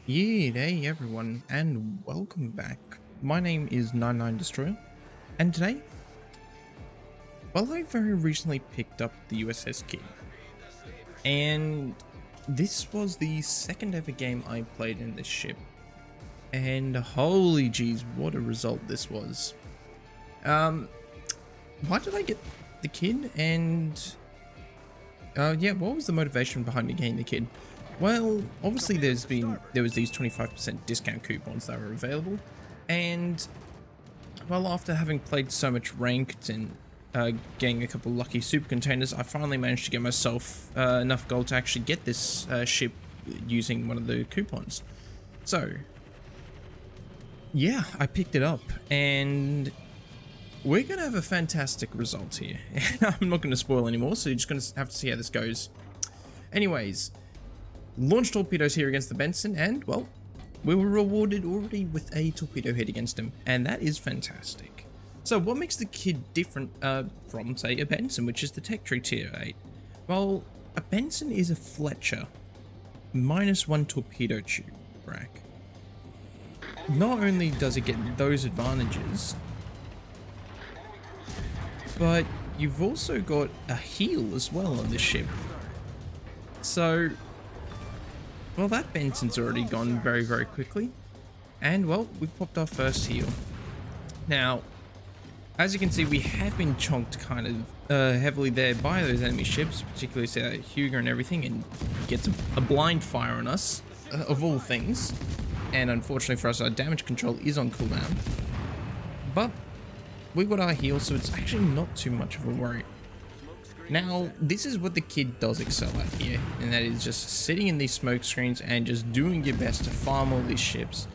Yeah, hey everyone, and welcome back. My name is 99 Destroyer, and today, well, I very recently picked up the USS Kid, and this was the second ever game I played in this ship, and holy jeez, what a result this was. Um, why did I get the Kid, and yeah, what was the motivation behind me getting the Kid? Well, obviously there was these 25% discount coupons that were available, and well, after having played so much ranked and getting a couple lucky super containers, I finally managed to get myself enough gold to actually get this ship using one of the coupons. So yeah, I picked it up, and we're gonna have a fantastic result here. I'm not gonna spoil anymore, so you're just gonna have to see how this goes. Anyways, launched torpedoes here against the Benson, and well, we were rewarded already with a torpedo hit against him, and that is fantastic. So what makes the Kid different from, say, a Benson, which is the Tech Tree Tier 8? Well, a Benson is a Fletcher -1 torpedo tube rack. Not only does it get those advantages, but you've also got a heal as well on this ship. So, well, that Benson's already gone very, very quickly. And, well, we've popped our first heal. Now, as you can see, we have been chonked kind of heavily there by those enemy ships, particularly, say, Huger and everything, and gets a blind fire on us, of all things. And unfortunately for us, our damage control is on cooldown. But we've got our heal, so it's actually not too much of a worry. Now, this is what the Kid does excel at here, and that is just sitting in these smoke screens and just doing your best to farm all these ships.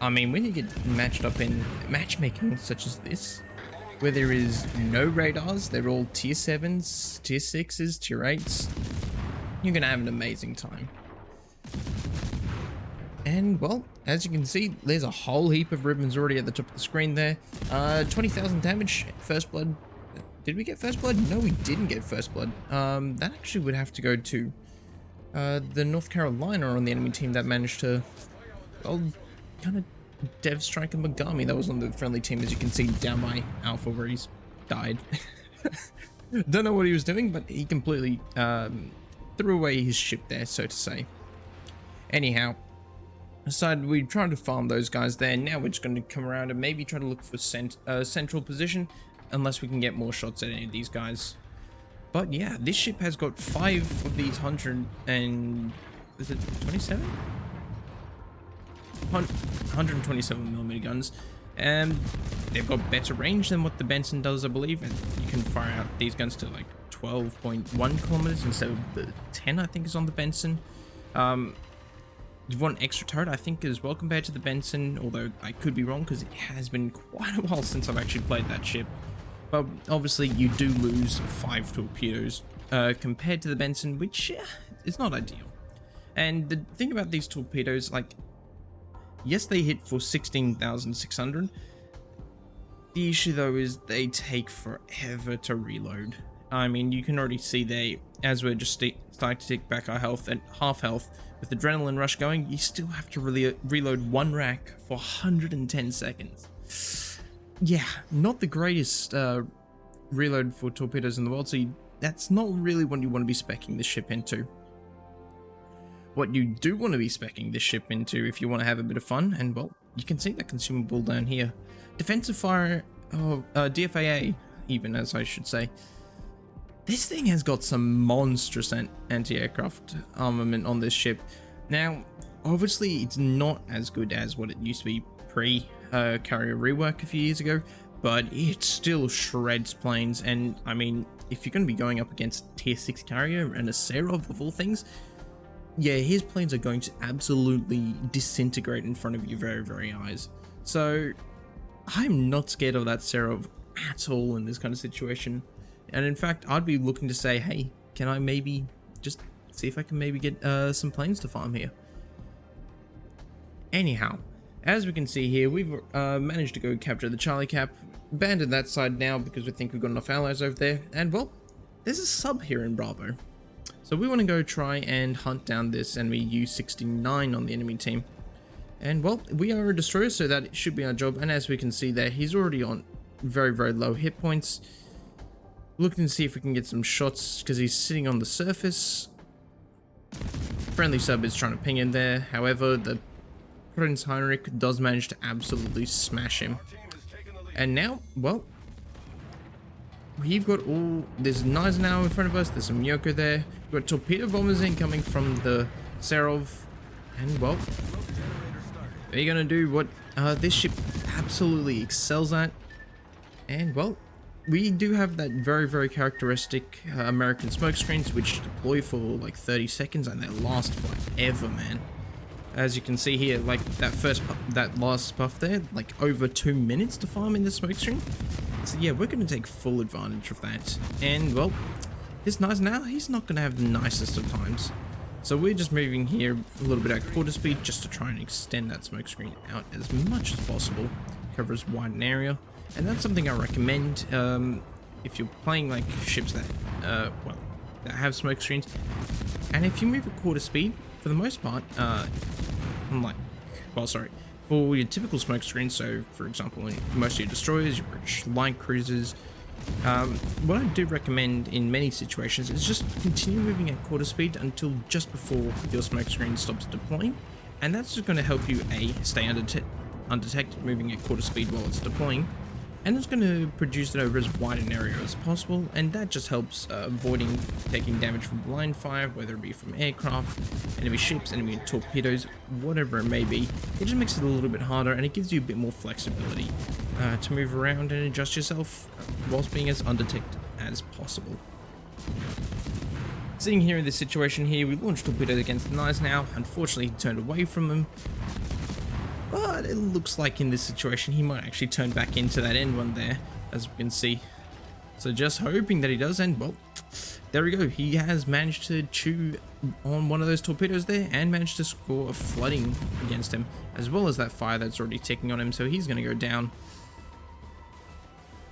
I mean, when you get matched up in matchmaking such as this, where there is no radars, they're all tier 7s, tier 6s, tier 8s, you're gonna have an amazing time. And, well, as you can see, there's a whole heap of ribbons already at the top of the screen there. 20,000 damage, first blood. Did we get first blood? No, we didn't get first blood. That actually would have to go to the North Carolina on the enemy team that managed to, well, kind of Dev Strike and Mogami. That was on the friendly team, as you can see down by Alpha, where he's died. Don't know what he was doing, but he completely threw away his ship there, so to say. Anyhow, decided we tried to farm those guys there. Now we're just going to come around and maybe try to look for central position, unless we can get more shots at any of these guys. But yeah, this ship has got 5 of these 100 and is it 27? 127mm guns, and they've got better range than what the Benson does, I believe, and you can fire out these guns to like 12.1 kilometers instead of the 10 I think is on the Benson. You've got an extra turret, I think, as well compared to the Benson, although I could be wrong because it has been quite a while since I've actually played that ship. But obviously you do lose 5 torpedoes compared to the Benson, which is not ideal. And the thing about these torpedoes, like, yes, they hit for 16,600. The issue though is they take forever to reload. I mean, you can already see they, as we're just starting to take back our health at half health, with Adrenaline Rush going, you still have to reload one rack for 110 seconds. Yeah, not the greatest reload for torpedoes in the world, so that's not really what you want to be speccing this ship into. What you do want to be speccing this ship into, if you want to have a bit of fun, and well, you can see that consumable down here. Defensive fire, DFAA, even, as I should say. This thing has got some monstrous anti-aircraft armament on this ship. Now, obviously, it's not as good as what it used to be pre-carrier rework a few years ago, but it still shreds planes. And I mean, if you're going to be going up against tier 6 carrier and a Serov of all things, yeah, his planes are going to absolutely disintegrate in front of your very, very eyes. So I'm not scared of that Serov at all in this kind of situation. And in fact, I'd be looking to say, hey, can I maybe just see if I can maybe get some planes to farm here. Anyhow, as we can see here, we've managed to go capture the Charlie Cap, abandoned that side now because we think we've got enough allies over there, and well, there's a sub here in Bravo. So we want to go try and hunt down this enemy U-69 on the enemy team. And well, we are a destroyer, so that should be our job. And as we can see there, he's already on very, very low hit points. Looking to see if we can get some shots because he's sitting on the surface. Friendly sub is trying to ping in there. However, the Prince Heinrich does manage to absolutely smash him. And now, well, we've got all... There's Knives now in front of us. There's some Yoko there. We've got torpedo bombers incoming from the Serov. And well, they're going to do what this ship absolutely excels at. And well, we do have that very, very characteristic American smoke screens, which deploy for like 30 seconds and they last forever, man. As you can see here, like that last puff there, like over 2 minutes to farm in the smoke screen. So yeah, we're going to take full advantage of that. And well, this Nice now, he's not going to have the nicest of times. So we're just moving here a little bit at quarter speed just to try and extend that smoke screen out as much as possible. Cover as wide an area. And that's something I recommend if you're playing like ships that, well, that have smoke screens. And if you move at quarter speed, for the most part, unlike, well, sorry, for your typical smoke screen, so for example, most of your destroyers, your British light cruisers, what I do recommend in many situations is just continue moving at quarter speed until just before your smoke screen stops deploying, and that's just going to help you stay undetected moving at quarter speed while it's deploying, and it's going to produce it over as wide an area as possible, and that just helps avoiding taking damage from blind fire, whether it be from aircraft, enemy ships, enemy torpedoes, whatever it may be. It just makes it a little bit harder, and it gives you a bit more flexibility to move around and adjust yourself whilst being as undetected as possible. Sitting here in this situation here, we launched torpedoes against the Knives now. Unfortunately, he turned away from them. But it looks like in this situation he might actually turn back into that end one there, as we can see. So just hoping that he does, and well, there we go. He has managed to chew on one of those torpedoes there and managed to score a flooding against him, as well as that fire that's already ticking on him, so he's going to go down.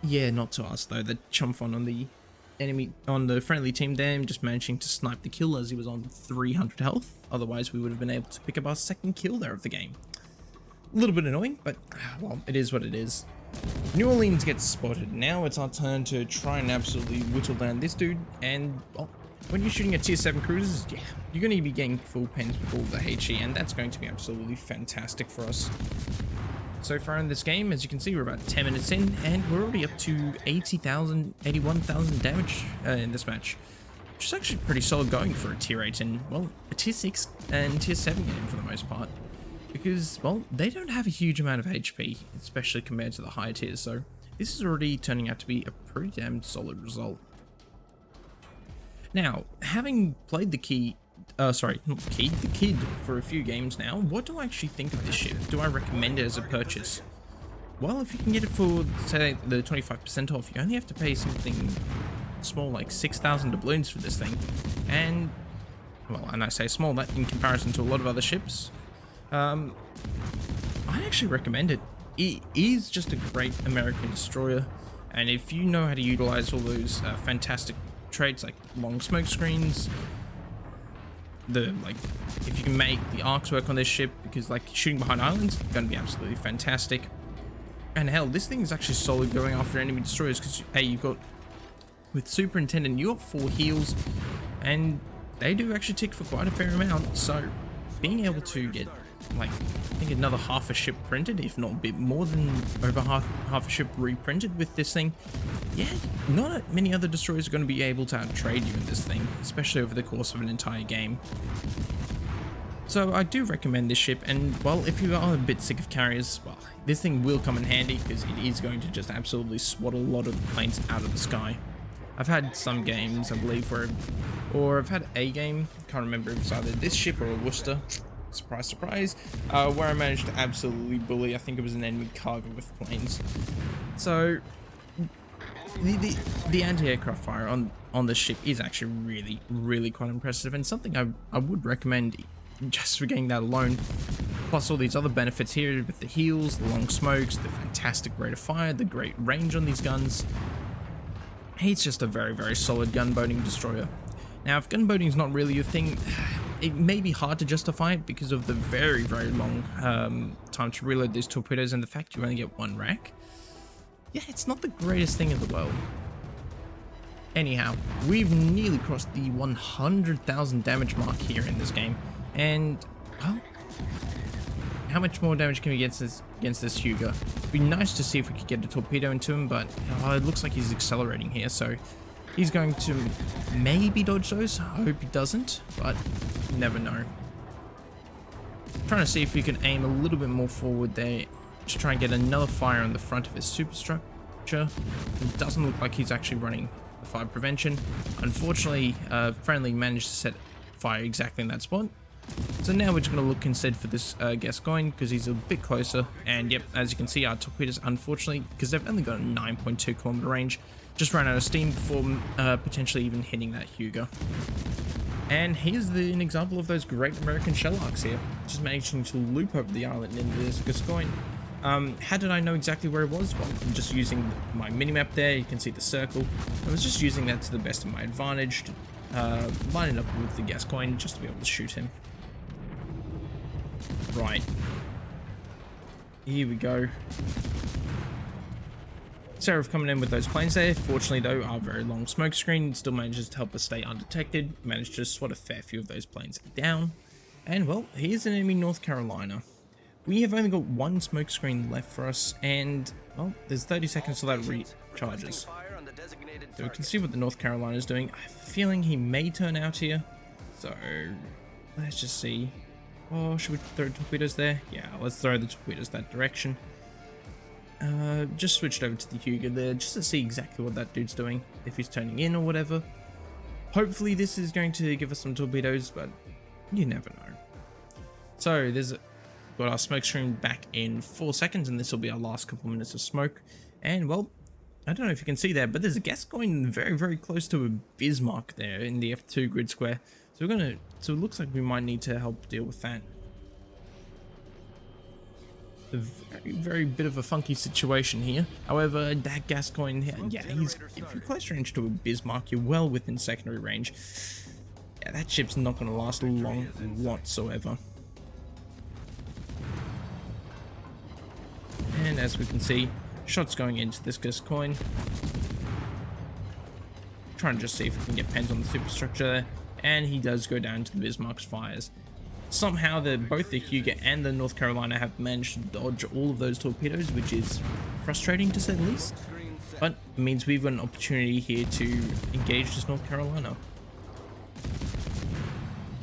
Yeah, not to us though. The chumphon on the enemy, on the friendly team there, just managing to snipe the kill as he was on 300 health. Otherwise we would have been able to pick up our second kill there of the game. A little bit annoying, but well, it is what it is. New Orleans gets spotted. Now it's our turn to try and absolutely whittle down this dude. And well, when you're shooting at tier 7 cruisers, yeah, you're going to be getting full pens with all the HE, and that's going to be absolutely fantastic for us. So far in this game, as you can see, we're about 10 minutes in, and we're already up to 81,000 damage in this match, which is actually pretty solid going for a tier 8 and, well, a tier 6 and tier 7 game for the most part. Because, well, they don't have a huge amount of HP, especially compared to the higher tiers, so this is already turning out to be a pretty damn solid result. Now, having played the Kid for a few games now, what do I actually think of this ship? Do I recommend it as a purchase? Well, if you can get it for, say, the 25% off, you only have to pay something small like 6,000 doubloons for this thing. And, well, and I say small, that in comparison to a lot of other ships, I actually recommend it. It is just a great American destroyer, and if you know how to utilize all those fantastic traits like long smoke screens, if you can make the arcs work on this ship, because like shooting behind islands is going to be absolutely fantastic. And hell, this thing is actually solid going after enemy destroyers, because hey, you've got, with Superintendent, you got 4 heals, and they do actually tick for quite a fair amount. So being able to get, like, I think another half a ship printed, if not a bit more than over half a ship reprinted with this thing, yeah, not many other destroyers are going to be able to outtrade you in this thing, especially over the course of an entire game. So I do recommend this ship, and well, if you are a bit sick of carriers, well, this thing will come in handy, because it is going to just absolutely swat a lot of the planes out of the sky. I've had some games, I believe, or I've had a game, can't remember if it's either this ship or a Worcester, surprise, surprise, where I managed to absolutely bully, I think it was an enemy cargo with planes. So the anti-aircraft fire on the ship is actually really quite impressive, and something I would recommend just for getting that alone, plus all these other benefits here with the heals, the long smokes, the fantastic rate of fire, the great range on these guns. It's just a very solid gunboating destroyer. Now, if gunboating is not really your thing, it may be hard to justify it because of the very, very long time to reload these torpedoes and the fact you only get one rack. Yeah, it's not the greatest thing in the world. Anyhow, we've nearly crossed the 100,000 damage mark here in this game, and well, how much more damage can we get against this Hugo? It'd be nice to see if we could get a torpedo into him, but it looks like he's accelerating here, so he's going to maybe dodge those. I hope he doesn't, but you never know. Trying to see if we can aim a little bit more forward there to try and get another fire on the front of his superstructure. It doesn't look like he's actually running the fire prevention. Unfortunately, Friendly managed to set fire exactly in that spot. So now we're just going to look instead for this Gascoigne because he's a bit closer. And yep, as you can see, our torpedoes, unfortunately, because they've only got a 9.2 kilometer range, just ran out of steam before potentially even hitting that Hugo. And here's an example of those great American shell arcs here, just managing to loop over the island into this Gascoigne. How did I know exactly where it was? Well, I'm just using my minimap there. You can see the circle. I was just using that to the best of my advantage to line it up with the Gascoigne just to be able to shoot him. Right. Here we go. Seraph coming in with those planes there. Fortunately though, our very long smoke screen still manages to help us stay undetected. Managed to swat a fair few of those planes down. And well, here's an enemy North Carolina. We have only got one smoke screen left for us, and well, there's 30 seconds till that recharges. So we can see what the North Carolina is doing. I have a feeling he may turn out here. So let's just see. Oh, should we throw torpedoes there? Yeah, let's throw the torpedoes that direction. Just switched over to the Hugo there just to see exactly what that dude's doing, if he's turning in or whatever. Hopefully this is going to give us some torpedoes, but you never know. So there's got our smoke screen back in 4 seconds, and this will be our last couple minutes of smoke. And well, I don't know if you can see there, but there's a gas going very, very close to a Bismarck there in the F2 grid square. So so it looks like we might need to help deal with that. A very, very bit of a funky situation here. However, that Gascoigne here, yeah, if you're close range to a Bismarck, you're well within secondary range. Yeah, that ship's not going to last long whatsoever. And as we can see, shots going into this Gascoigne. Trying to just see if we can get pens on the superstructure there. And he does go down to the Bismarck's fires. Somehow both the Hugo and the North Carolina have managed to dodge all of those torpedoes, which is frustrating to say the least. But it means we've got an opportunity here to engage this North Carolina.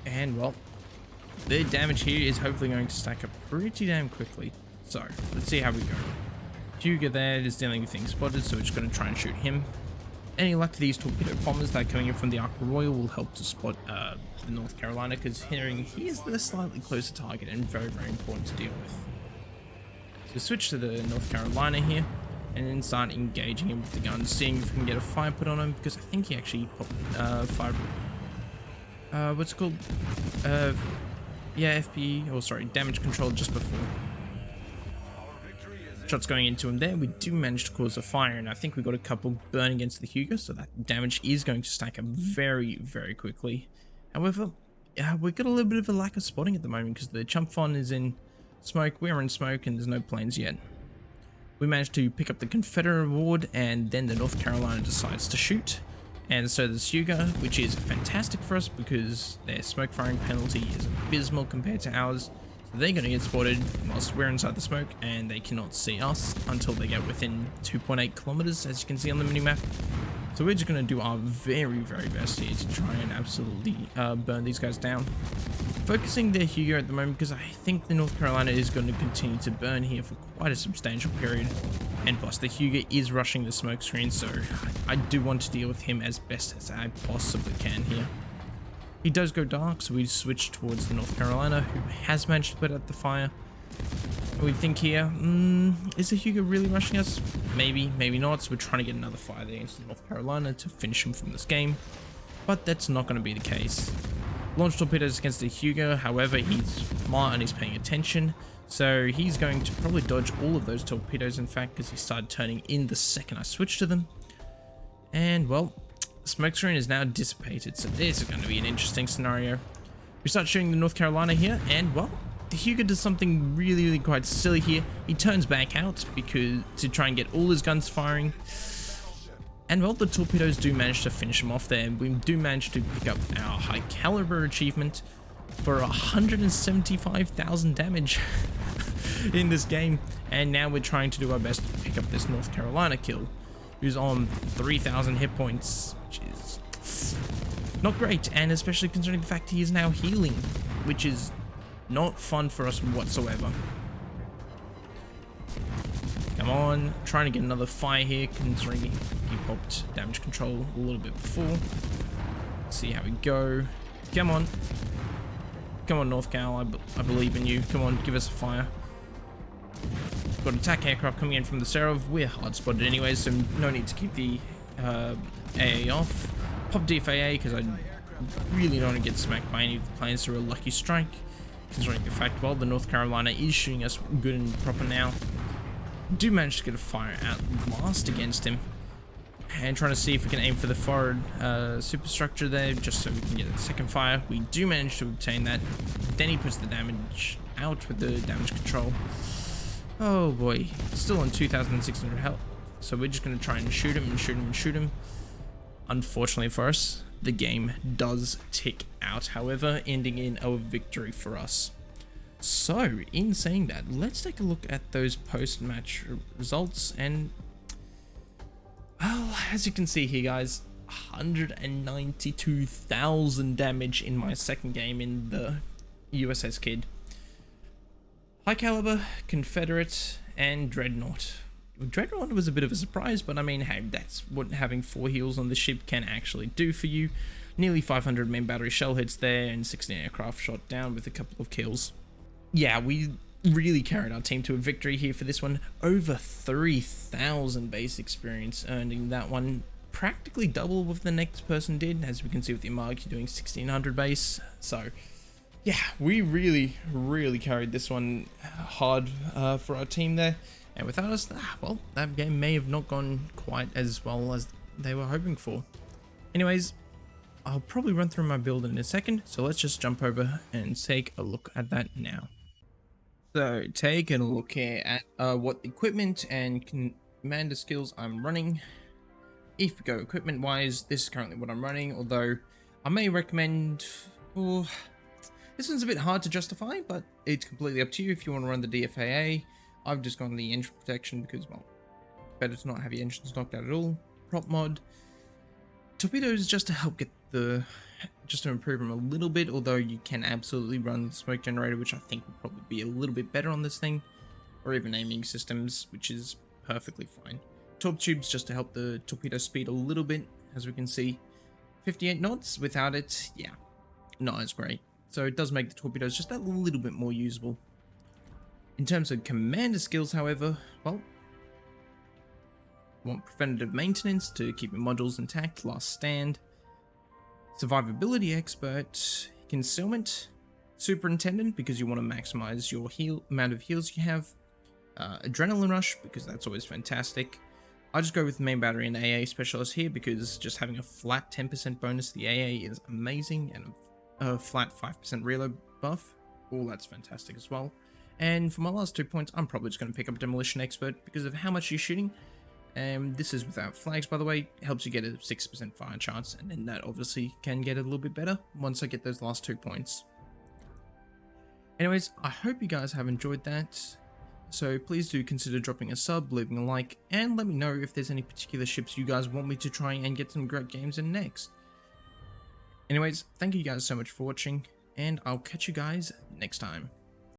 And well, the damage here is hopefully going to stack up pretty damn quickly. So let's see how we go. Hugo there is dealing with things spotted, so we're just going to try and shoot him. Any luck, these torpedo bombers that are coming in from the Ark Royal will help to spot the North Carolina, considering he is the slightly closer target and very, very important to deal with. So switch to the North Carolina here, and then start engaging him with the guns, seeing if we can get a fire put on him, because I think he actually popped fire. What's it called? Yeah, FP, or sorry, damage control just before. Shots going into him there. We do manage to cause a fire, and I think we got a couple burn against the Hugo, so that damage is going to stack up very, very quickly. However, we've got a little bit of a lack of spotting at the moment because the Chumpfon is in smoke, we're in smoke, and there's no planes yet. We managed to pick up the Confederate award, and then the North Carolina decides to shoot. And so there's Hugo, which is fantastic for us because their smoke firing penalty is abysmal compared to ours. They're going to get spotted whilst we're inside the smoke, and they cannot see us until they get within 2.8 kilometers, as you can see on the minimap. So we're just going to do our very, very best here to try and absolutely burn these guys down. Focusing their Hugo at the moment because I think the North Carolina is going to continue to burn here for quite a substantial period. And plus the Hugo is rushing the smoke screen, so I do want to deal with him as best as I possibly can here. He does go dark, so we switch towards the North Carolina, who has managed to put out the fire. We think here, is the Hugo really rushing us? Maybe, maybe not. So we're trying to get another fire there into North Carolina to finish him from this game. But that's not going to be the case. Launch torpedoes against the Hugo, however, he's smart and he's paying attention. So he's going to probably dodge all of those torpedoes, in fact, because he started turning in the second I switched to them. And, well, the smoke screen is now dissipated, so this is going to be an interesting scenario. We start shooting the North Carolina here, and well, the Hugo does something really quite silly here. He turns back out because to try and get all his guns firing. And well, the torpedoes do manage to finish him off there. We do manage to pick up our high caliber achievement for 175,000 damage in this game. And now we're trying to do our best to pick up this North Carolina kill, who's on 3,000 hit points, which is not great. And especially considering the fact he is now healing, which is not fun for us whatsoever. Come on, trying to get another fire here, considering he popped damage control a little bit before. Let's see how we go. Come on. Come on, North Cal, I believe in you. Come on, give us a fire. Got an attack aircraft coming in from the Serov. We're hard spotted anyway, so no need to keep the AA off. Pop DFAA, because I really don't want to get smacked by any of the planes through a lucky strike. Considering the fact, well, the North Carolina is shooting us good and proper now. Do manage to get a fire at last against him, and trying to see if we can aim for the forward superstructure there, just so we can get a second fire. We do manage to obtain that. Then he puts the damage out with the damage control. Oh boy, still on 2,600 health, so we're just going to try and shoot him and shoot him and shoot him. Unfortunately for us, the game does tick out, however, ending in a victory for us. So, in saying that, let's take a look at those post-match results, and well, as you can see here, guys, 192,000 damage in my second game in the USS Kidd. High Caliber, Confederate, and Dreadnought. Dreadnought was a bit of a surprise, but I mean, hey, that's what having 4 heals on the ship can actually do for you. Nearly 500 main battery shell hits there, and 16 aircraft shot down with a couple of kills. Yeah, we really carried our team to a victory here for this one. Over 3,000 base experience earned in that one. Practically double what the next person did, as we can see with the Imargi doing 1,600 base. So, yeah, we really carried this one hard for our team there. And without us, well, that game may have not gone quite as well as they were hoping for. Anyways, I'll probably run through my build in a second, so let's just jump over and take a look at that now. So, taking a look here at what equipment and commander skills I'm running. If we go equipment wise, this is currently what I'm running, although I may recommend, oh, this one's a bit hard to justify, but it's completely up to you if you want to run the DFAA. I've just gone the engine protection because, well, better to not have your engines knocked out at all. Prop mod. Torpedoes just to help get just to improve them a little bit, although you can absolutely run the smoke generator, which I think would probably be a little bit better on this thing, or even aiming systems, which is perfectly fine. Torp tubes just to help the torpedo speed a little bit, as we can see. 58 knots, without it, yeah, not as great. So it does make the torpedoes just a little bit more usable. In terms of commander skills, however, well, want preventative maintenance to keep your modules intact, last stand, survivability expert, concealment, superintendent because you want to maximize your amount of heals you have, adrenaline rush because that's always fantastic. I just go with main battery and AA specialist here because just having a flat 10% bonus to the AA is amazing, and a flat 5% reload buff, oh, that's fantastic as well. And for my last 2 points, I'm probably just going to pick up demolition expert because of how much you're shooting. This is without flags, by the way. It helps you get a 6% fire chance, and then that obviously can get a little bit better once I get those last 2 points. Anyways, I hope you guys have enjoyed that. So please do consider dropping a sub, leaving a like, and let me know if there's any particular ships you guys want me to try and get some great games in next. Anyways, thank you guys so much for watching, and I'll catch you guys next time.